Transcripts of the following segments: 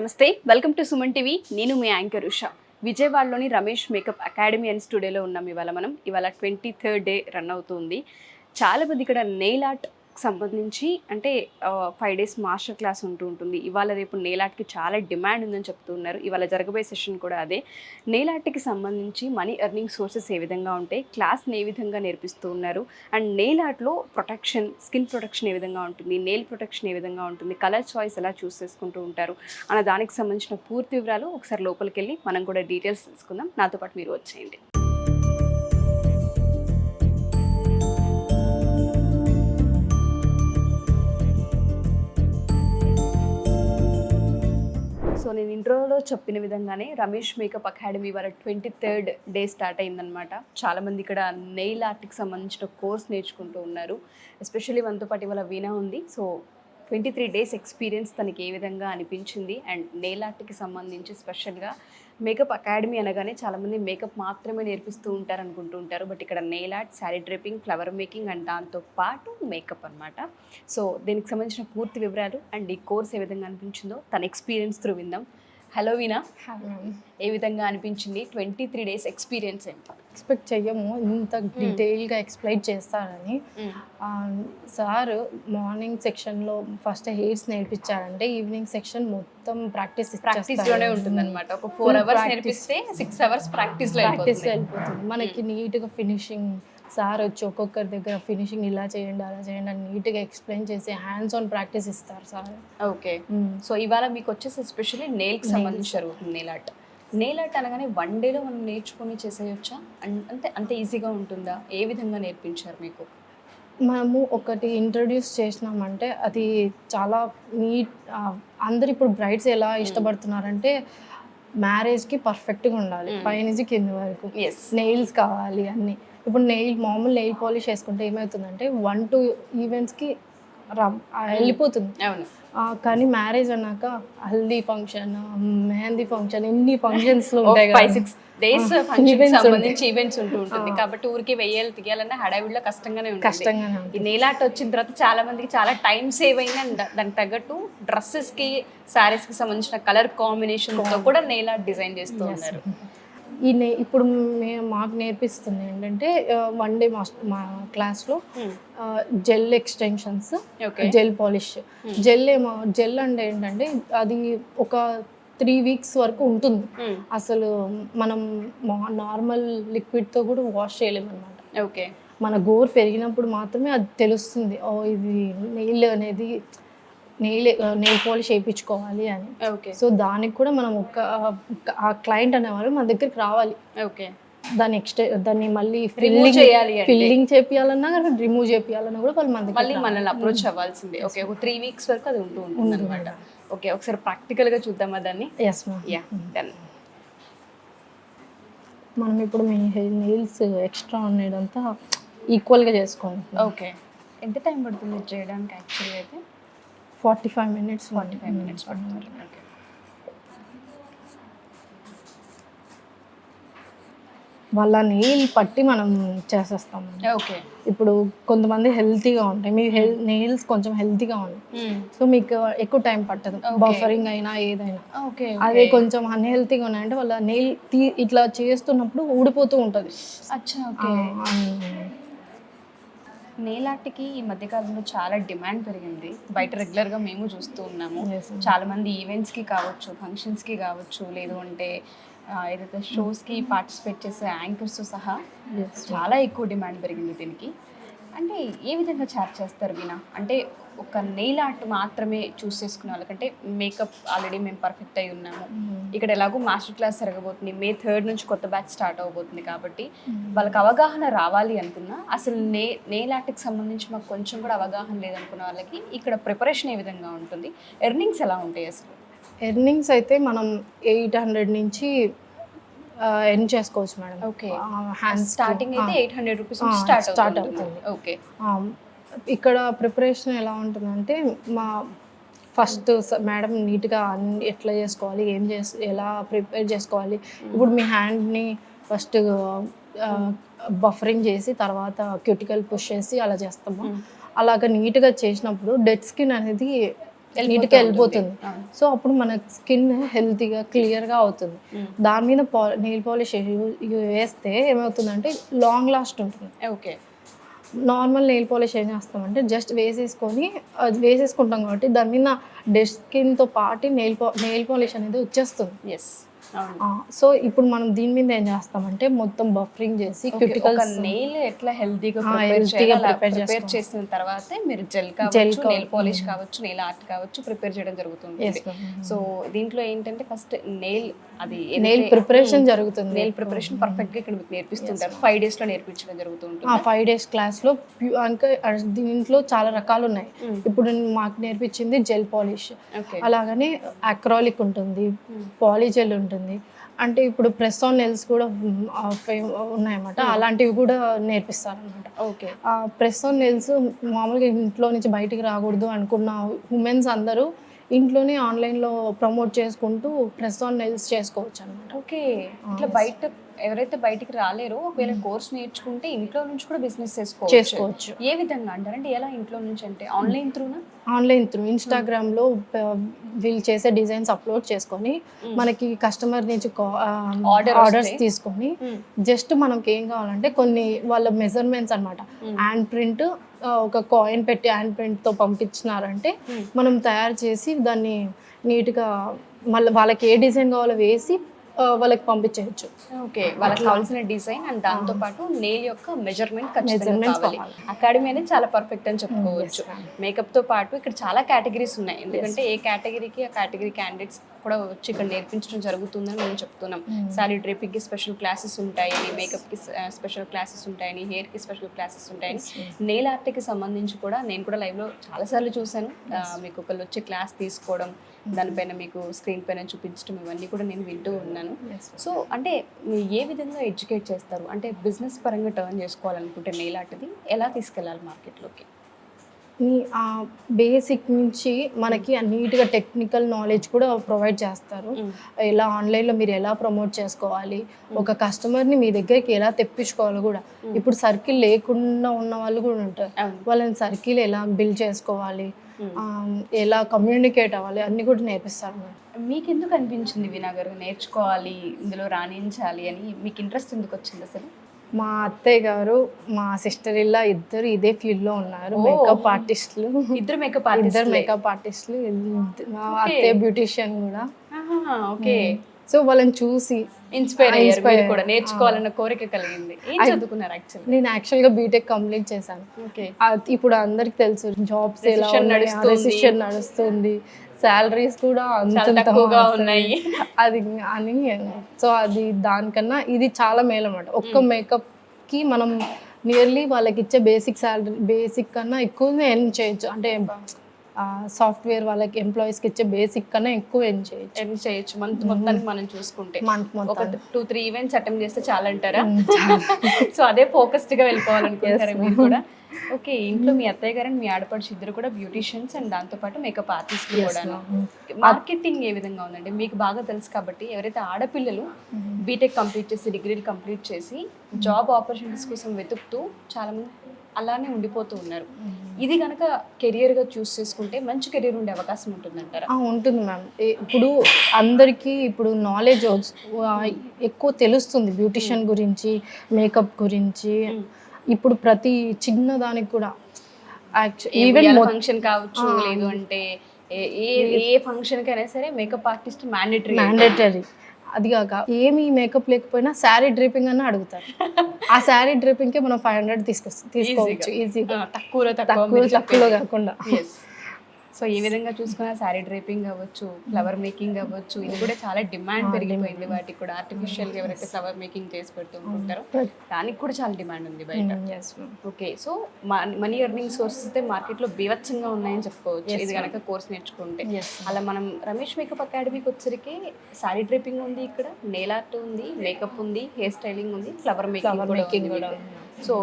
నమస్తే, welcome to Suman TV. నేను మీ anchor Usha. విజయవాడలోని రమేష్ మేకప్ అకాడమీ అండ్ స్టూడియోలో ఉన్నాం. ఇవాళ 23rd డే రన్ అవుతుంది. చాలా మంది ఇక్కడ నెయిల్ ఆర్ట్ సంబంధించి అంటే 5 days మాస్టర్ క్లాస్ ఉంటుంది. ఇవాళ రేపు నెయిల్ ఆర్ట్కి చాలా డిమాండ్ ఉందని చెప్తూ ఉన్నారు. ఇవాళ జరగబోయే సెషన్ కూడా అదే. నెయిల్ ఆర్ట్కి సంబంధించి మనీ ఎర్నింగ్ సోర్సెస్ ఏ విధంగా ఉంటాయి, క్లాస్ని ఏ విధంగా నేర్పిస్తూ ఉన్నారు, అండ్ నెయిల్ ఆర్ట్లో ప్రొటెక్షన్, స్కిన్ ప్రొటెక్షన్ ఏ విధంగా ఉంటుంది, నెయిల్ ప్రొటెక్షన్ ఏ విధంగా ఉంటుంది, కలర్ చాయిస్ ఎలా చూస్ చేసుకుంటూ ఉంటారు అన్న దానికి సంబంధించిన పూర్తి వివరాలు ఒకసారి లోపలికి వెళ్ళి మనం కూడా డీటెయిల్స్ తెలుసుకుందాం. నాతో పాటు మీరు వచ్చేయండి. సో నేను ఇంట్రోలో చెప్పిన విధంగానే రమేష్ మేకప్ అకాడమీ వాళ్ళ 23rd డే స్టార్ట్ అయిందనమాట. చాలామంది ఇక్కడ నెయిల్ ఆర్ట్కి సంబంధించిన కోర్స్ నేర్చుకుంటూ ఉన్నారు. ఎస్పెషల్లీ మనతో పాటు ఇవాళ వీణా ఉంది. సో 23 days ఎక్స్పీరియన్స్ తనకి ఏ విధంగా అనిపించింది, అండ్ నెయిల్ ఆర్ట్కి సంబంధించి స్పెషల్గా మేకప్ అకాడమీ అనగానే చాలామంది మేకప్ మాత్రమే నేర్పిస్తూ ఉంటారు అనుకుంటూ ఉంటారు. బట్ ఇక్కడ nail art, sari draping, flower making and దాంతో పాటు మేకప్ అనమాట. సో దీనికి సంబంధించిన పూర్తి వివరాలు అండ్ ఈ కోర్స్ ఏ విధంగా అనిపించిందో తన ఎక్స్పీరియన్స్ త్రూ విందాం. హలో వీణా, ఏ విధంగా అనిపించింది 23 days ఎక్స్పీరియన్స్ ఏంటి? ఎక్స్పెక్ట్ చెయ్యము ఇంత డీటెయిల్గా ఎక్స్ప్లెయిన్ చేస్తారని. సార్ మార్నింగ్ సెక్షన్లో ఫస్ట్ హెయిర్స్ నేర్పించారంటే ఈవినింగ్ సెక్షన్ మొత్తం ప్రాక్టీస్లోనే ఉంటుంది అనమాట. ఒక 4 hours నేర్పిస్తే 6 hours ప్రాక్టీస్లో వెళ్ళిపోతుంది. మనకి నీట్గా ఫినిషింగ్ సార్ వచ్చి ఒక్కొక్కరి దగ్గర ఫినిషింగ్ ఇలా చేయండి అలా చేయండి అని నీట్గా ఎక్స్ప్లెయిన్ చేసి హ్యాండ్స్ ఆన్ ప్రాక్టీస్ ఇస్తారు సార్. ఓకే, సో ఇవాళ మీకు వచ్చేసి ఎస్పెషల్లీ నెయిల్కి సంబంధించి జరుగుతుంది నెయిల్ ఆర్ట్. నెయిల్ ఆర్ట్ అనగానే 1 dayలో మనం నేర్చుకొని చేసేయొచ్చా? అంత ఈజీగా ఉంటుందా? ఏ విధంగా నేర్పించారు మీకు? మనము ఒకటి ఇంట్రడ్యూస్ చేసినామంటే అది చాలా నీట్. అందరు ఇప్పుడు బ్రైడ్స్ ఎలా ఇష్టపడుతున్నారంటే మ్యారేజ్కి పర్ఫెక్ట్గా ఉండాలి, పైనుంచి కింద వరకు నెయిల్స్ కావాలి అన్నీ. ఇప్పుడు మామూలు నెయిల్ పాలిష్ వేసుకుంటే ఏమవుతుందంటే 1-2 ఈవెంట్స్కి వెళ్ళిపోతుంది. కానీ మ్యారేజ్ అన్నాక హల్దీ ఫంక్షన్, మెహందీ ఫంక్షన్, ఎన్ని ఫంక్షన్స్లో ఉంటాయి, 5-6 days సంబంధించి ఈవెంట్స్ ఉంటుంది. కాబట్టి ఊరికి వెయ్యాలి తీయాలన్నా హడావిడిలో కష్టంగానే ఉంటుంది. ఈ నెయిల్ ఆర్ట్ వచ్చిన తర్వాత చాలా మందికి చాలా టైం సేవ్ అయింది. దానికి తగ్గట్టు డ్రెస్సెస్కి, శారీస్కి సంబంధించిన కలర్ కాంబినేషన్తో కూడా నెయిల్ ఆర్ట్ డిజైన్ చేస్తూ ఉన్నారు. ఇప్పుడు మాకు నేర్పిస్తుంది ఏంటంటే 1 day మా క్లాస్లో gel extensions, gel polish. Gel అంటే ఏంటంటే అది ఒక 3 weeks వరకు ఉంటుంది. అసలు మనం నార్మల్ లిక్విడ్తో కూడా వాష్ చేయలేము అనమాట. ఓకే, మన గోరు పెరిగినప్పుడు మాత్రమే అది తెలుస్తుంది, ఓ ఇది నెయిల్ అనేది నెయిల్ పాలిష్ వేయించుకోవాలి అని. ఓకే, సో దానికి కూడా మనం ఆ క్లయింట్ అనేవారు మన దగ్గరికి రావాలి. ఓకే, దాన్ని మళ్ళీ ఫిల్లింగ్ చేపియాలన్నా రిమూవ్ చేపియాలన్నా కూడా వాళ్ళు మళ్ళీ మనల్ని అప్రోచ్ అవ్వాల్సిందే. ఓకే, ఒక 3 weeks వరకు అది ఉంటుంది అనమాట. ఓకే, ఒకసారి ప్రాక్టికల్గా చూద్దామా దాన్ని? Yes ma'am. Yeah, done. మనం ఇప్పుడు మీ నెయిల్స్ ఎక్స్ట్రా ఉండేదంతా ఈక్వల్గా చేసుకోండి. ఓకే, ఎంత టైం పడుతుంది చేయడానికి? యాక్చువల్లీ అయితే 45 minutes. 45 minutes పడుతుంది. ఓకే, వాళ్ళ నెయిల్ పట్టి మనం చేసేస్తాం. ఓకే, ఇప్పుడు కొంతమంది హెల్తీగా ఉంటాయి, మీ నెయిల్స్ కొంచెం హెల్తీగా ఉంటాయి, సో మీకు ఎక్కువ టైం పట్టదు బఫరింగ్ అయినా ఏదైనా. అదే కొంచెం అన్హెల్తీగా ఉన్నాయంటే వాళ్ళ నెయిల్ ఇట్లా చేస్తున్నప్పుడు ఊడిపోతూ ఉంటుంది. అచ్చా, ఓకే. నెయిల్ ఆర్ట్కి ఈ మధ్యకాలంలో చాలా డిమాండ్ పెరిగింది. బయట రెగ్యులర్గా మేము చూస్తూ ఉన్నాము. చాలామంది ఈవెంట్స్కి కావచ్చు, ఫంక్షన్స్కి కావచ్చు, లేదు అంటే ఏదైతే షోస్కి పార్టిసిపేట్ చేసే యాంకర్స్ సహా చాలా ఎక్కువ డిమాండ్ పెరిగింది దీనికి. అంటే ఏ విధంగా చార్జ్ చేస్తారు వీణా? అంటే ఒక నెయిల్ ఆర్ట్ మాత్రమే చూస్ చేసుకునే వాళ్ళకంటే మేకప్ ఆల్రెడీ మేము పర్ఫెక్ట్ అయి ఉన్నాము, ఇక్కడ ఎలాగో మాస్టర్ క్లాస్ జరగబోతుంది, May 3rd నుంచి కొత్త బ్యాచ్ స్టార్ట్ అవబోతుంది, కాబట్టి వాళ్ళకి అవగాహన రావాలి అనుకున్నా, అసలు నెయిల్ ఆర్ట్కి సంబంధించి మాకు కొంచెం కూడా అవగాహన లేదనుకున్న వాళ్ళకి ఇక్కడ ప్రిపరేషన్ ఏ విధంగా ఉంటుంది, ఎర్నింగ్స్ ఎలా ఉంటాయి? అసలు ఎర్నింగ్స్ అయితే మనం 800 నుంచి ఎర్న్ చేసుకోవచ్చు మేడం. ఓకే, స్టార్టింగ్ అయితే 800 rupees స్టార్ట్ అవుతుంది. ఓకే, ఇక్కడ ప్రిపరేషన్ ఎలా ఉంటుందంటే మా ఫస్ట్ మేడం నీట్గా ఎట్లా చేసుకోవాలి, ఎలా ప్రిపేర్ చేసుకోవాలి. ఇప్పుడు మీ హ్యాండ్ని ఫస్ట్ బఫరింగ్ చేసి తర్వాత క్యూటికల్ పుష్ చేసి అలా చేస్తాము. అలాగ నీట్గా చేసినప్పుడు డెడ్ స్కిన్ అనేది నీట్గా వెళ్ళిపోతుంది. సో అప్పుడు మన స్కిన్ హెల్తీగా క్లియర్గా అవుతుంది. దాని మీద నెయిల్ పాలిష్ వేస్తే ఏమవుతుందంటే లాంగ్ లాస్ట్ ఉంటుంది. ఓకే. నార్మల్ నెయిల్ పాలిష్ ఏం చేస్తామంటే జస్ట్ వేసేసుకొని అది వేసేసుకుంటాం కాబట్టి దాని మీద డెడ్ స్కిన్తో పాటు నెయిల్ పాలిష్ అనేది వచ్చేస్తుంది. ఎస్. సో ఇప్పుడు మనం దీని మీద ఏం చేస్తామంటే మొత్తం బఫరింగ్ చేసి క్యూటికల్స్ నెయిల్ ఎట్లా హెల్తీగా ప్రిపేర్ చేసిన తర్వాతే మీరు జెల్ కావచ్చు, నెయిల్ పాలిష్ కావచ్చు, నెయిల్ ఆర్ట్ కావచ్చు ప్రిపేర్ చేయడం జరుగుతుంది. సో దీంట్లో ఏంటంటే ఫస్ట్ నెయిల్ ప్రిపరేషన్ జరుగుతుంది. నెయిల్ ప్రిపరేషన్ పర్ఫెక్ట్ గా ఇక్కడ మీకు నేర్పిస్తుంటారు. 5 days లో నేర్పించడం జరుగుతుంది. 5 days క్లాస్ లో ఇంకా దీంట్లో చాలా రకాలు ఉన్నాయి. ఇప్పుడు మాకు నేర్పించింది జెల్ పాలిష్, అలాగనే అక్రాలిక్ ఉంటుంది, పాలిజెల్ ఉంటుంది. అంటే ఇప్పుడు ప్రెస్ ఆన్ నెయిల్స్ కూడా ఉన్నాయన్నమాట. అలాంటివి కూడా నేర్పిస్తారు అనమాట. ఓకే. ప్రెస్ ఆన్ నెయిల్స్ మామూలుగా ఇంట్లో నుంచి బయటికి రాకూడదు అనుకున్న ఉమెన్స్ అందరూ ఇంట్లోనే ఆన్లైన్లో ప్రమోట్ చేసుకుంటూ ప్రెస్ ఆన్ నెయిల్స్ చేసుకోవచ్చు అనమాట. ఓకే. ఇట్లా బయట ఎవరైతే బయటికి రాలేరో ఒకవేళ కోర్స్ నేర్చుకుంటే ఇంట్లో నుంచి కూడా బిజినెస్ చేసుకోవచ్చు. ఏ విధంగా అంటారంటే ఎలా ఇంట్లో నుంచి అంటే ఆన్లైన్ త్రూనా? ఆన్లైన్ త్రూ ఇన్స్టాగ్రామ్లో వీళ్ళు చేసే డిజైన్స్ అప్లోడ్ చేసుకొని మనకి కస్టమర్ నుంచి ఆర్డర్స్ తీసుకొని జస్ట్ మనకి ఏం కావాలంటే కొన్ని వాళ్ళ మెజర్మెంట్స్ అనమాట, హ్యాండ్ ప్రింట్ ఒక కాయిన్ పెట్టి హ్యాండ్ ప్రింట్తో పంపించినారంటే మనం తయారు చేసి దాన్ని నీట్గా మళ్ళీ వాళ్ళకి ఏ డిజైన్ కావాలో వేసి వాళ్ళకి పంపించవచ్చు. ఓకే. వాళ్ళకి కావాల్సిన డిజైన్ అండ్ దాంతో పాటు నెయిల్ యొక్క మెజర్మెంట్ ఖచ్చితంగా కావాలి. అకాడమీ అనేది చాలా పర్ఫెక్ట్ అని చెప్పుకోవచ్చు. మేకప్ తో పాటు ఇక్కడ చాలా కేటగిరీస్ ఉన్నాయి. ఎందుకంటే ఏ కేటగిరీకి ఆ కేటగిరీ క్యాండిడేట్స్ కూడా వచ్చి ఇక్కడ నేర్పించడం జరుగుతుందని మేము చెప్తున్నాం. సారీ డ్రేపింగ్ కి స్పెషల్ క్లాసెస్ ఉంటాయని, మేకప్ కి స్పెషల్ క్లాసెస్ ఉంటాయని, హెయిర్ కి స్పెషల్ క్లాసెస్ ఉంటాయని, నెయిల్ ఆర్ట్ కి సంబంధించి కూడా నేను కూడా లైవ్ లో చాలా సార్లు చూసాను. మీకు ఒకళ్ళు వచ్చి క్లాస్ తీసుకోవడం, దానిపైన మీకు స్క్రీన్ పైన చూపించడం, ఇవన్నీ కూడా నేను వింటూ ఉన్నాను. సో అంటే మీరు ఏ విధంగా ఎడ్యుకేట్ చేస్తారు? అంటే బిజినెస్ పరంగా టర్న్ చేసుకోవాలనుకుంటే నెయిల్ ఆర్ట్ది ఎలా తీసుకెళ్ళాలి మార్కెట్లోకి? బేసిక్ నుంచి మనకి నీట్గా టెక్నికల్ నాలెడ్జ్ కూడా ప్రొవైడ్ చేస్తారు. ఎలా ఆన్లైన్లో మీరు ఎలా ప్రమోట్ చేసుకోవాలి, ఒక కస్టమర్ని మీ దగ్గరికి ఎలా తెప్పించుకోవాలి కూడా. ఇప్పుడు సర్కిల్ లేకుండా ఉన్న వాళ్ళు కూడా ఉంటారు, వాళ్ళని సర్కిల్ ఎలా బిల్డ్ చేసుకోవాలి, ఎలా కమ్యూనికేట్ అవ్వాలి అన్నీ కూడా నేర్పిస్తారు. మీకు ఎందుకు అనిపించింది వినా గారు నేర్చుకోవాలి, ఇందులో రాణించాలి అని? మీకు ఇంట్రెస్ట్ ఎందుకు వచ్చింది అసలు? మా అత్తయ్య గారు, మా సిస్టర్ ఇలా ఇద్దరు ఇదే ఫీల్డ్లో ఉన్నారు, మేకప్ ఆర్టిస్టులు. ఇద్దరు మేకప్ ఆర్టిస్టులు. అత్తయ్య బ్యూటిషియన్ కూడా. ఓకే. సో వాళ్ళని చూసి ఇన్స్పైర్ అయ్యారు, మీరు కూడా నేర్చుకోవాలన్న కోరిక కలిగింది. ఏం చదువుకున్నారు యాక్చువల్లీ? నేను యాక్చువల్గా బీటెక్ కంప్లీట్ చేశాను. ఓకే. ఇప్పుడు అందరికి తెలుసు జాబ్స్ ఎలా రెసిషన్ నడుస్తుంది, శాలరీస్ కూడా తక్కువగా ఉన్నాయి అది అని. సో అది దానికన్నా ఇది చాలా మేలు అన్నమాట. ఒక్క మేకప్కి మనం నియర్లీ వాళ్ళకి ఇచ్చే బేసిక్ శాలరీ బేసిక్ కన్నా ఎక్కువనే ఎర్న్ చేయొచ్చు. అంటే సాఫ్ట్వేర్ వాళ్ళకి ఎంప్లాయీస్కి ఇచ్చే బేసిక్ కన్నా ఎక్కువ ఎర్న్ చేయొచ్చు. మంత్ మొత్తానికి మనం చూసుకుంటే ఒక 2-3 ఈవెంట్స్ అటెంప్ట్ చేస్తే చాలా అంటారా? సో అదే ఫోకస్డ్గా వెళ్ళిపోవాలనుకుంటారా మీరు కూడా? ఓకే. ఇంట్లో మీ అత్తయ్య గారు అండ్ మీ ఆడపడుచు ఇద్దరు కూడా బ్యూటిషియన్స్ అండ్ దాంతోపాటు మేకప్ ఆర్టిస్టులు కూడా. మార్కెటింగ్ ఏ విధంగా ఉందండి? మీకు బాగా తెలుసు కాబట్టి ఎవరైతే ఆడపిల్లలు బీటెక్ కంప్లీట్ చేసి డిగ్రీలు కంప్లీట్ చేసి జాబ్ ఆపర్చునిటీస్ కోసం వెతుకుతూ చాలామంది అలానే ఉండిపోతూ ఉన్నారు. ఇది కనుక కెరియర్గా చూస్ చేసుకుంటే మంచి కెరియర్ ఉండే అవకాశం ఉంటుందంటారా? ఉంటుంది మ్యామ్. ఇప్పుడు అందరికీ ఇప్పుడు నాలెడ్జ్ ఎక్కువ తెలుస్తుంది బ్యూటిషియన్ గురించి, మేకప్ గురించి. ఇప్పుడు ప్రతి చిన్న దానికి కూడా ఈవెన్ ఫంక్షన్ కావచ్చు, లేదు అంటే ఏ ఫంక్షన్ కైనా సరే మేకప్ ఆర్టిస్ట్ మ్యాండేటరీ. అది కాక ఏమి మేకప్ లేకపోయినా శారీ డ్రేపింగ్ అన్న అడుగుతారు. ఆ శారీ డ్రేపింగ్కి మనం 500 తీసుకోవచ్చు ఈజీగా, తక్కువలో కాకుండా. సో ఈ విధంగా చూసుకున్న శారీ డ్రేపింగ్ అవ్వచ్చు, ఫ్లవర్ మేకింగ్ అవ్వచ్చు, ఇది కూడా చాలా డిమాండ్ పెరిగిపోయింది. వాటికి కూడా ఆర్టిఫిషియల్గా ఎవరైతే ఫ్లవర్ మేకింగ్ చేసి పెడుతూ ఉంటారో దానికి కూడా చాలా డిమాండ్ ఉంది బయట. Okay. So money earning sources అయితే మార్కెట్లో బీభత్సంగా ఉన్నాయని చెప్పుకోవచ్చు ఇది కనుక కోర్స్ నేర్చుకుంటే. అలా మనం రమేష్ మేకప్ అకాడమీకి వచ్చరికి శారీ డ్రేపింగ్ ఉంది, ఇక్కడ నెయిల్ ఆర్ట్ ఉంది, మేకప్ ఉంది, హెయిర్ స్టైలింగ్ ఉంది, ఫ్లవర్ మేకింగ్ కూడా. సో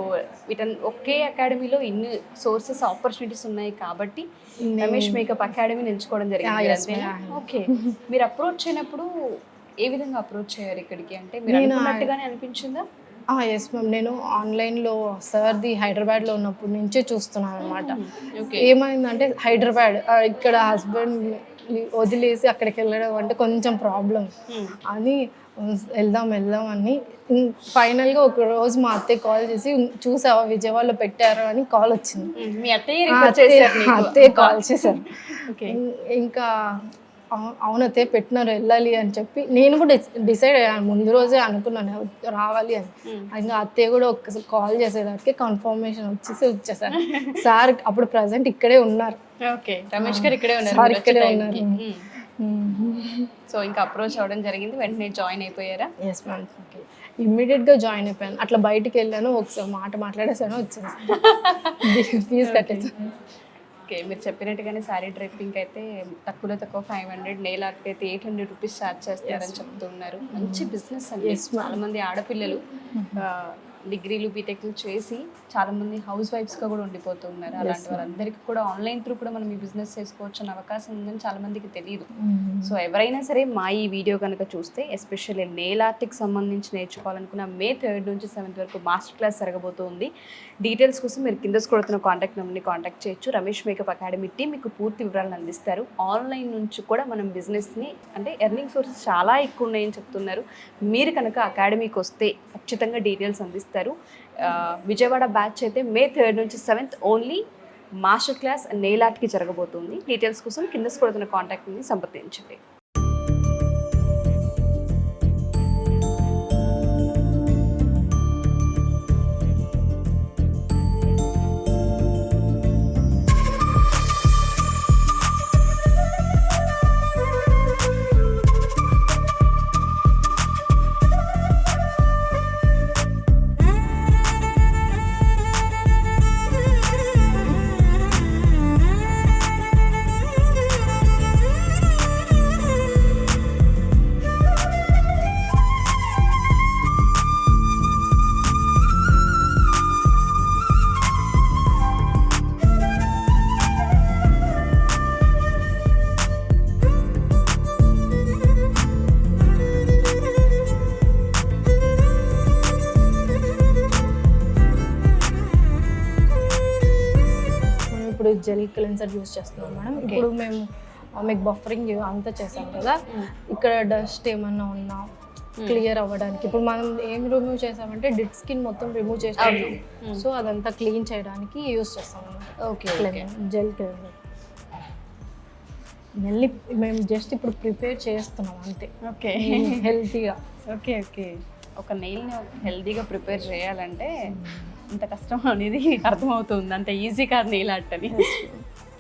వీటన్ ఒకే అకాడమీలో ఇన్ని సోర్సెస్ ఆపర్చునిటీస్ ఉన్నాయి కాబట్టి రమేష్ మేకప్ అకాడమీని ఎంచుకోవడం జరిగింది. ఓకే. మీరు అప్రోచ్ అయినప్పుడు ఏ విధంగా అప్రోచ్ అయ్యారు ఇక్కడికి? అంటే మీరు అనుకున్నట్టుగానే అనిపించిందా? ఎస్ మ్యామ్, నేను ఆన్లైన్లో సార్ది హైదరాబాద్లో ఉన్నప్పటి నుంచే చూస్తున్నాను అనమాట. ఓకే. ఏమైందంటే హైదరాబాద్ ఇక్కడ హస్బెండ్ వదిలేసి అక్కడికి వెళ్ళడం అంటే కొంచెం ప్రాబ్లం అని వెళ్దాం అని ఫైనల్గా ఒక రోజు మా అత్తయ్య కాల్ చేసి చూసావా విజయవాడలో పెట్టారు అని కాల్ వచ్చింది. మీ అత్తయ్య కాల్ చేశారు. ఇంకా అవునతే పెట్టినారు వెళ్ళాలి అని చెప్పి నేను కూడా డిసైడ్ అయ్యాను, ముందు రోజే అనుకున్నాను రావాలి అని. ఇంకా అత్తయ్య కూడా ఒక్కసారి కాల్ చేసేదానికి కన్ఫర్మేషన్ వచ్చేసాను. సార్ అప్పుడు ప్రజెంట్ ఇక్కడే ఉన్నారు. ఓకే, రమేష్ గారు ఇక్కడే ఉన్నారు. సార్ ఇక్కడే ఉన్నారు. సో ఇంకా అప్రోచ్ అవ్వడం జరిగింది, వెంటనే జాయిన్ అయిపోయారా? Yes ma'am. ఓకే, ఇమ్మీడియట్గా జాయిన్ అయిపోయాను. అట్లా బయటికి వెళ్ళాను, ఒకసారి మాట్లాడేసాను, వచ్చేసి ఫీజు కట్టేసాను. ఓకే, మీరు చెప్పినట్టుగానే శారీ డ్రైపింగ్ అయితే తక్కువ 500, నెయిల్ ఆర్ట్కి అయితే 800 రూపీస్ ఛార్జ్ చేస్తారని చెప్తున్నారు. మంచి బిజినెస్ అండి. చాలా మంది ఆడపిల్లలు డిగ్రీలు బీటెక్లు చేసి చాలా మంది హౌస్ వైఫ్స్గా కూడా ఉండిపోతున్నారు. అలాంటి వాళ్ళందరికీ కూడా ఆన్లైన్ త్రూ కూడా మనం ఈ బిజినెస్ చేసుకోవచ్చు అనే అవకాశం ఉందని చాలా మందికి తెలియదు. సో ఎవరైనా సరే మా ఈ వీడియో కనుక చూస్తే ఎస్పెషల్లీ నెయిల్ ఆర్ట్కి సంబంధించి నేర్చుకోవాలనుకున్న May 3rd నుంచి 7th వరకు మాస్టర్ క్లాస్ జరగబోతుంది. డీటెయిల్స్ కోసం మీరు కింద స్క్రోల్ కాంటాక్ట్ నెంబర్ని కాంటాక్ట్ చేయొచ్చు. రమేష్ మేకప్ అకాడమీ టీం మీకు పూర్తి వివరాలను అందిస్తారు. ఆన్లైన్ నుంచి కూడా మనం బిజినెస్ని అంటే ఎర్నింగ్ సోర్సెస్ చాలా ఎక్కువ ఉన్నాయని చెప్తున్నారు. మీరు కనుక అకాడమీకి వస్తే ఖచ్చితంగా డీటెయిల్స్ అందిస్తారు. విజయవాడ బ్యాచ్ అయితే May 3rd నుంచి 7th only master class nail ఆర్ట్కి జరగబోతుంది. డీటెయిల్స్ కోసం కింద స్క్రోల్ కాంటాక్ట్ని సంప్రదించండి. ఇప్పుడు జెల్ క్లెన్సర్ యూస్ చేస్తున్నాం మేడం. ఇప్పుడు మేము మీకు బఫరింగ్ అంతా చేసాం కదా, ఇక్కడ డస్ట్ ఏమన్నా ఉన్నా క్లియర్ అవ్వడానికి ఇప్పుడు మనం ఏం రిమూవ్ చేసామంటే డెడ్ స్కిన్ మొత్తం రిమూవ్ చేసాం. సో అదంతా క్లీన్ చేయడానికి యూస్ చేస్తాం అన్నమాట. ఓకే, జెల్ క్లెన్సర్ మళ్ళీ మేము జస్ట్ ఇప్పుడు ప్రిపేర్ చేస్తున్నాం అంతే. ఓకే, హెల్తీగా. ఓకే. ఒక నెయిల్ని హెల్తీగా ప్రిపేర్ చేయాలంటే ఇంత కష్టం అనేది అర్థమవుతుంది. అంత ఈజీ కాదు నెయిల్ ఆర్ట్ అని.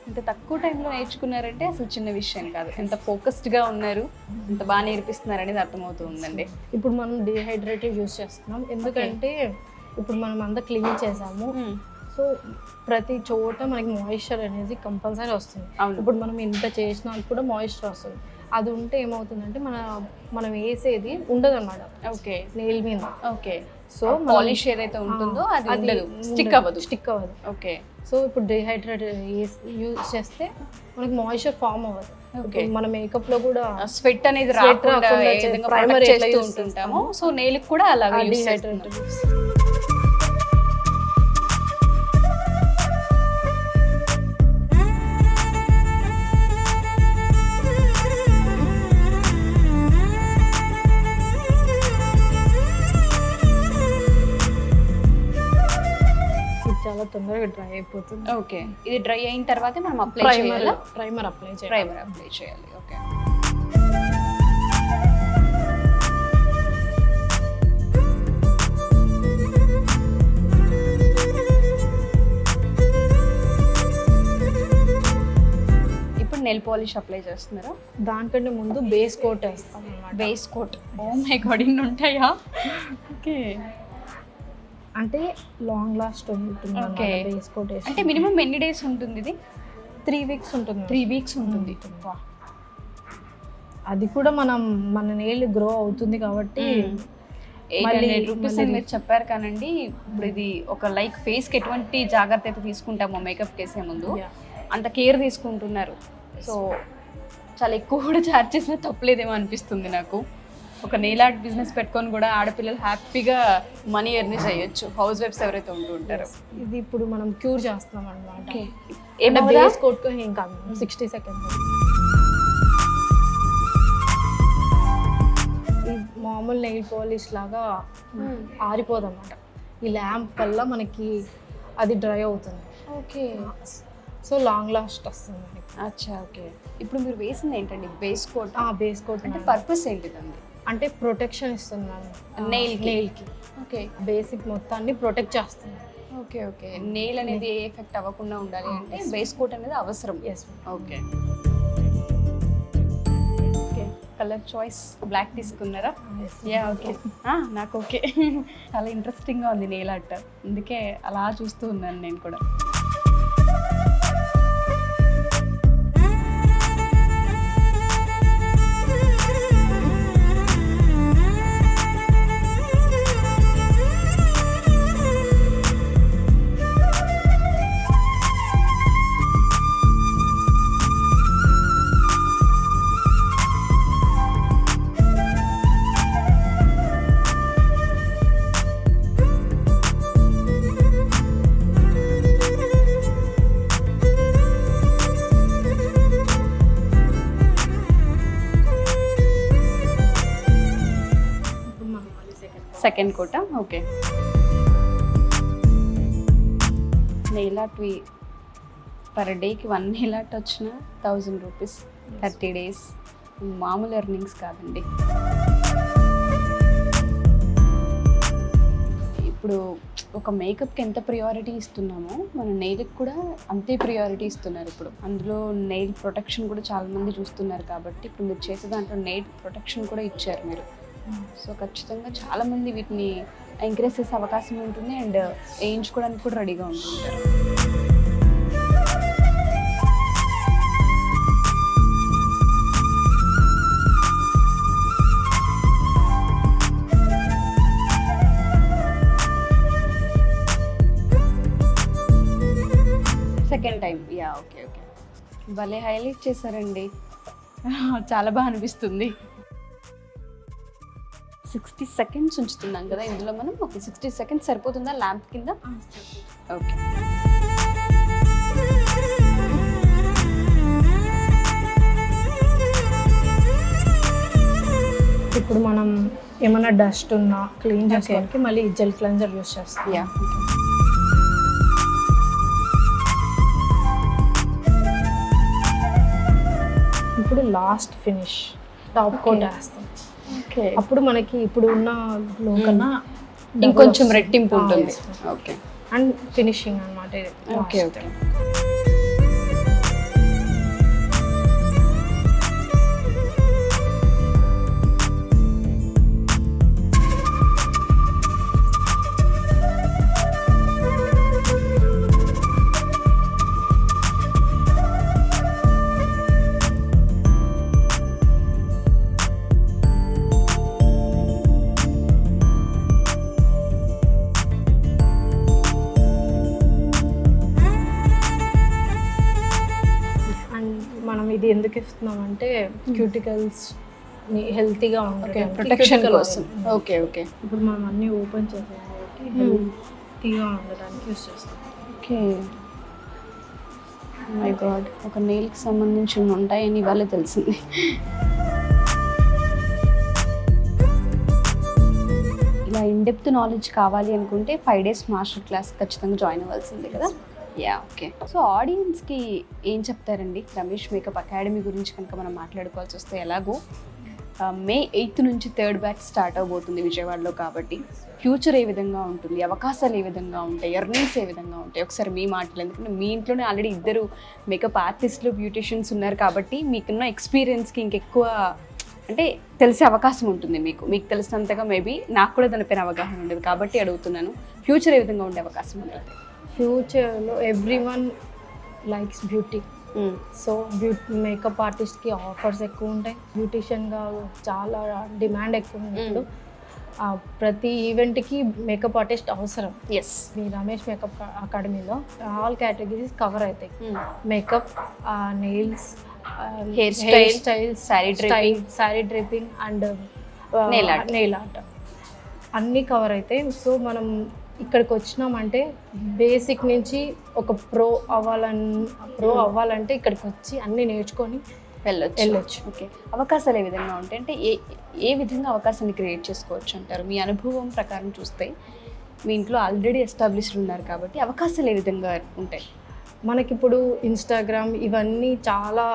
ఇంత తక్కువ టైంలో నేర్చుకున్నారంటే అసలు చిన్న విషయం కాదు. ఎంత ఫోకస్డ్గా ఉన్నారు, ఎంత బాగా నేర్పిస్తున్నారు అనేది అర్థమవుతుందండి. ఇప్పుడు మనం డిహైడ్రేటివ్ యూస్ చేస్తున్నాం ఎందుకంటే ఇప్పుడు మనం అంతా క్లీన్ చేసాము. సో ప్రతి చోట మనకి మాయిశ్చర్ అనేది కంపల్సరీ వస్తుంది. ఇప్పుడు మనం ఇంత చేసినా కూడా మాయిశ్చర్ వస్తుంది. అది ఉంటే ఏమవుతుందంటే మనం వేసేది ఉండదు అన్నమాట. ఓకే, నెయిల్ మీద. ఓకే, సో పాలిష్ ఏదైతే ఉంటుందో అది ఉండదు, స్టిక్ అవ్వదు. ఓకే, సో ఇప్పుడు డిహైడ్రేట్ యూజ్ చేస్తే మనకి మాయిశ్చర్ ఫామ్ అవ్వదు. ఓకే, మన మేకప్ లో కూడా స్వెట్ అనేది రాకుండా ప్రైమర్ చేస్తూ ఉంటుంటాము. సో నెయిల్ కూడా అలాగే డిహైడ్రేట్. చాలా తొందరగా డ్రై అయిపోతుంది. ఓకే, ఇది డ్రై అయిన తర్వాత మనం అప్లై చేయాలి. ప్రైమర్ అప్లై చేయాలి. ఓకే, ఇప్పుడు నెయిల్ పాలిష్ అప్లై చేస్తున్నారా? దానికంటే ముందు బేస్ కోట్ వేస్తాం అన్నమాట. Base coat, oh my god, ఇన్ని ఉంటాయా? ఓకే, అంటే లాంగ్ లాస్ట్ ఉంటుంది. ఓకే, బేస్ కోట్ అంటే మినిమం ఎన్ని డేస్ ఉంటుంది ఇది? 3 వీక్స్ ఉంటుంది. 3 వీక్స్ ఉంటుంది. అది కూడా మన నెయిల్ గ్రో అవుతుంది కాబట్టి 800 రూపీస్ అని మీరు చెప్పారు కానండి. ఇప్పుడు ఇది ఒక లైక్ ఫేస్కి ఎటువంటి జాగ్రత్త అయితే తీసుకుంటామో మేకప్ చేసే ముందు అంత కేర్ తీసుకుంటున్నారు. సో చాలా ఎక్కువ కూడా ఛార్జ్ చేసినా తప్పలేదేమో అనిపిస్తుంది నాకు. ఒక నెయిల్ ఆర్ట్ బిజినెస్ పెట్టుకొని కూడా ఆడపిల్లలు హ్యాపీగా మనీ ఎర్న్ చేయొచ్చు, హౌస్ వైఫ్స్ ఎవరైతే ఉంటూ ఉంటారో. ఇది ఇప్పుడు మనం క్యూర్ చేస్తున్నాం అనమాట. ఏమైనా బేస్ కోట్ ఏం కాదు, 60 సెకండ్స్. ఈ మామూలు నెయిల్ పాలిష్ లాగా ఆరిపోదు అనమాట. ఈ ల్యాంప్ వల్ల మనకి అది డ్రై అవుతుంది. ఓకే, సో లాంగ్ లాస్ట్ వస్తుంది మనకి. అచ్చా ఓకే. ఇప్పుడు మీరు వేసింది ఏంటండి బేస్ కోట్? బేస్ కోట్ అంటే పర్పస్ ఏంటిదండి? అంటే ప్రొటెక్షన్ ఇస్తున్నాను నెయిల్కి. ఓకే, బేసిక్ మొత్తాన్ని ప్రొటెక్ట్ చేస్తుంది. Okay okay. నెయిల్ అనేది ఏ ఎఫెక్ట్ అవ్వకుండా ఉండాలి అంటే బేస్ కోట్ అనేది అవసరం. Yes. Okay okay. Colour choice black తీసుకున్నారా? యా ఓకే, నాకు ఓకే. చాలా ఇంట్రెస్టింగ్గా ఉంది నెయిల్ ఆర్ట్, అందుకే అలా చూస్తూ ఉన్నాను నేను కూడా. Second quota. Okay. Nail art per డేకి 1 నెయిల్ ఆర్ట్ వచ్చిన 1000 రూపీస్, 30 days. మామూలు ఎర్నింగ్స్ కాదండి. ఇప్పుడు ఒక మేకప్కి ఎంత ప్రియారిటీ ఇస్తున్నామో మన నెయిల్కి కూడా అంతే ప్రియారిటీ ఇస్తున్నారు ఇప్పుడు. అందులో నెయిల్ ప్రొటెక్షన్ కూడా చాలామంది చూస్తున్నారు కాబట్టి ఇప్పుడు మీరు చేసే దాంట్లో నెయిల్ ప్రొటెక్షన్ కూడా ఇచ్చారు మీరు. సో ఖచ్చితంగా చాలామంది వీటిని ఎంకరేజ్ చేసే అవకాశం ఉంటుంది అండ్ వేయించుకోవడానికి కూడా రెడీగా ఉంటుంటారు. Second time, yeah okay okay. భలే హైలైట్ చేశారండి, చాలా బాగా అనిపిస్తుంది. 60 seconds ఉంచుతున్నాం కదా ఇందులో మనం. ఓకే, 60 seconds సరిపోతుందా ల్యాంప్ కింద? ఓకే. ఇప్పుడు మనం ఏమైనా డస్ట్ ఉన్నా క్లీన్ చేసుకోవడానికి మళ్ళీ జెల్ క్లెన్జర్ యూస్ చేస్తాం. యా ఇప్పుడు లాస్ట్ ఫినిష్ టాప్ కోట్ వేస్తాం. ఓకే, అప్పుడు మనకి ఇప్పుడు ఉన్న గ్లో కన్నా ఇంకొంచెం రెట్టింపు ఉంటుంది. ఓకే, అండ్ ఫినిషింగ్ అనమాట. Okay okay. ఇది ఎందుకు ఇస్తున్నాం అంటే క్యూటికల్స్ హెల్తీగా ఉంటాయి, ప్రొటెక్షన్ కోసం. Okay okay. ఇప్పుడు మనం అన్నీ ఓపెన్ చేసాం కాబట్టి హెల్తీగా ఉండడానికి యూస్ చేస్తాం. ఓకే, మై గాడ్, ఒక నెయిల్కి సంబంధించి ఉంటాయని ఇవాళ తెలిసింది. ఇలా ఇన్డెప్త్ నాలెడ్జ్ కావాలి అనుకుంటే 5 days మాస్టర్ క్లాస్ ఖచ్చితంగా జాయిన్ అవ్వాల్సిందే కదా. Yeah okay. సో ఆడియన్స్కి ఏం చెప్తారండి రమేష్ మేకప్ అకాడమీ గురించి కనుక మనం మాట్లాడుకోవాల్సి వస్తే? ఎలాగో May 8th నుంచి 3rd batch స్టార్ట్ అవబోతుంది విజయవాడలో, కాబట్టి ఫ్యూచర్ ఏ విధంగా ఉంటుంది, అవకాశాలు ఏ విధంగా ఉంటాయి, ఎర్నింగ్స్ ఏ విధంగా ఉంటాయి, ఒకసారి మీ మాటలు. ఎందుకంటే మీ ఇంట్లోనే ఆల్రెడీ 2 మేకప్ ఆర్టిస్టులు బ్యూటిషియన్స్ ఉన్నారు కాబట్టి మీకున్న ఎక్స్పీరియన్స్కి ఇంకెక్కువ అంటే తెలిసే అవకాశం ఉంటుంది. మీకు తెలిసినంతగా మేబీ నాకు కూడా దానిపైన అవగాహన ఉండదు కాబట్టి అడుగుతున్నాను, ఫ్యూచర్ ఏ విధంగా ఉండే అవకాశం ఉంటుంది? ఫ్యూచర్లో everyone likes beauty. So makeup ఆర్టిస్ట్కి ఆఫర్స్ ఎక్కువ ఉంటాయి, బ్యూటిషియన్గా చాలా డిమాండ్ ఎక్కువ ఉంది. ఇప్పుడు ప్రతి ఈవెంట్కి మేకప్ ఆర్టిస్ట్ అవసరం. ఎస్, మీ రమేష్ మేకప్ అకాడమీలో ఆల్ కేటగిరీస్ కవర్ అవుతాయి. Makeup, nails, hair styles, sari draping and Nail art. Nail art అన్నీ కవర్ అవుతాయి. సో మనం ఇక్కడికి వచ్చినామంటే బేసిక్ నుంచి ఒక ప్రో అవ్వాలంటే ఇక్కడికి వచ్చి అన్నీ నేర్చుకొని వెళ్ళొచ్చు. ఓకే, అవకాశాలు ఏ విధంగా ఉంటాయి అంటే ఏ విధంగా అవకాశాన్ని క్రియేట్ చేసుకోవచ్చు అంటారు? మీ అనుభవం ప్రకారం చూస్తే మీ ఇంట్లో ఆల్రెడీ ఎస్టాబ్లిష్డ్ ఉన్నారు కాబట్టి అవకాశాలు ఏ విధంగా ఉంటాయి? మనకిప్పుడు ఇన్స్టాగ్రామ్ ఇవన్నీ చాలా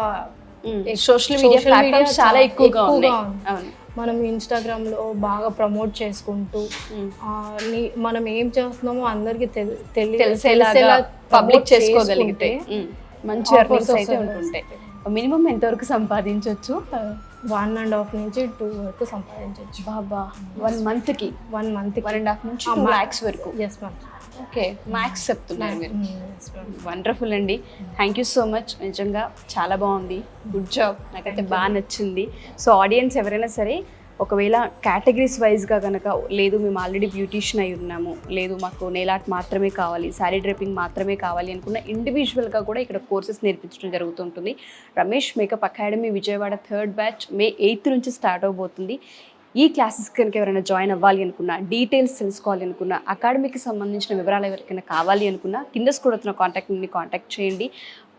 సోషల్ మీడియా ప్లాట్ఫామ్స్ చాలా ఎక్కువగా ఉన్నాయి. ఉంది. అవును. మనం ఇన్స్టాగ్రామ్లో బాగా ప్రమోట్ చేసుకుంటూ మనం ఏం చేస్తున్నామో అందరికీ తెలిసేలాగా పబ్లిక్ చేసుకోగలిగితే మంచి ఎర్నింగ్స్ అయితే ఉంటుంటాయి. మినిమం ఎంతవరకు సంపాదించవచ్చు? 1.5 నుంచి 2 వరకు సంపాదించవచ్చు. బాబా 1 మంత్కి 1.5 నుంచి 2 lakhs వరకు. Yes ma'am. ఓకే, మ్యాక్స్ చెప్తున్నారు మీరు. వండర్ఫుల్ అండి, థ్యాంక్ యూ సో మచ్. నిజంగా చాలా బాగుంది, గుడ్ జాబ్, నాకైతే బాగా నచ్చింది. సో ఆడియన్స్ ఎవరైనా సరే ఒకవేళ కేటగిరీస్ వైజ్గా కనుక లేదు మేము ఆల్రెడీ బ్యూటీషియన్ అయి ఉన్నాము, లేదు మాకు నెయిల్ ఆర్ట్ మాత్రమే కావాలి, శారీ డ్రేపింగ్ మాత్రమే కావాలి అనుకున్న ఇండివిజువల్గా కూడా ఇక్కడ కోర్సెస్ నేర్పించడం జరుగుతుంటుంది. Ramesh makeup academy Vijayawada 3rd batch May 8th నుంచి స్టార్ట్ అవబోతుంది. ఈ క్లాసెస్ కనుక ఎవరైనా జాయిన్ అవ్వాలి అనుకున్నా, డీటెయిల్స్ తెలుసుకోవాలి అనుకున్నా, అకాడమీకి సంబంధించిన వివరాలు ఎవరికైనా కావాలి అనుకున్నా కింద స్క్రోల్ అవుతున్న కాంటాక్ట్ చేయండి.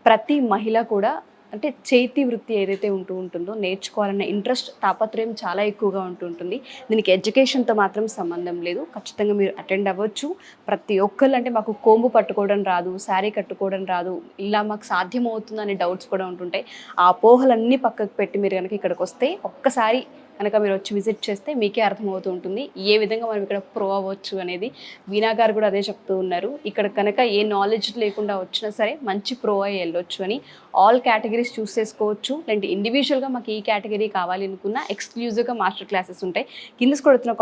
ప్రతి మహిళ కూడా అంటే చేతి వృత్తి ఏదైతే ఉంటుందో నేర్చుకోవాలన్న ఇంట్రెస్ట్, తాపత్రయం చాలా ఎక్కువగా ఉంటుంది. దీనికి ఎడ్యుకేషన్తో మాత్రం సంబంధం లేదు. ఖచ్చితంగా మీరు అటెండ్ అవ్వచ్చు. ప్రతి ఒక్కళ్ళు అంటే మాకు కోంబు పట్టుకోవడం రాదు, శారీ కట్టుకోవడం రాదు, ఇలా మాకు సాధ్యమవుతుందనే డౌట్స్ కూడా ఉంటుంటాయి. ఆ అపోహలన్నీ పక్కకు పెట్టి మీరు కనుక ఇక్కడికి వస్తే ఒక్కసారి కనుక మీరు వచ్చి విజిట్ చేస్తే మీకే అర్థమవుతూ ఉంటుంది ఏ విధంగా మనం ఇక్కడ ప్రో అవ్వచ్చు అనేది. వీణా గారు కూడా అదే చెప్తూ ఉన్నారు, ఇక్కడ కనుక ఏ నాలెడ్జ్ లేకుండా వచ్చినా సరే మంచి ప్రో అయ్యి వెళ్ళొచ్చు అని. ఆల్ కేటగిరీస్ చూస్ చేసుకోవచ్చు. లేదంటే ఇండివిజువల్గా మాకు ఈ కేటగిరీ కావాలి అనుకున్న ఎక్స్క్లూజివ్గా మాస్టర్ క్లాసెస్ ఉంటాయి. కింద కొడుతున్న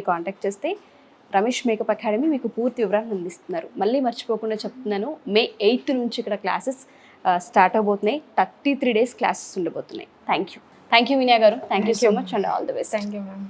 కాంటాక్ట్ చేస్తే రమేష్ మేకప్ అకాడమీ మీకు పూర్తి వివరాలను అందిస్తున్నారు. మళ్ళీ మర్చిపోకుండా చెప్తున్నాను, May 8th నుంచి ఇక్కడ క్లాసెస్ స్టార్ట్ అవబోతున్నాయి. 33 days క్లాసెస్ ఉండబోతున్నాయి. థ్యాంక్ యూ వినయ్ గారు, thank you so much and all the best. Thank you ma'am.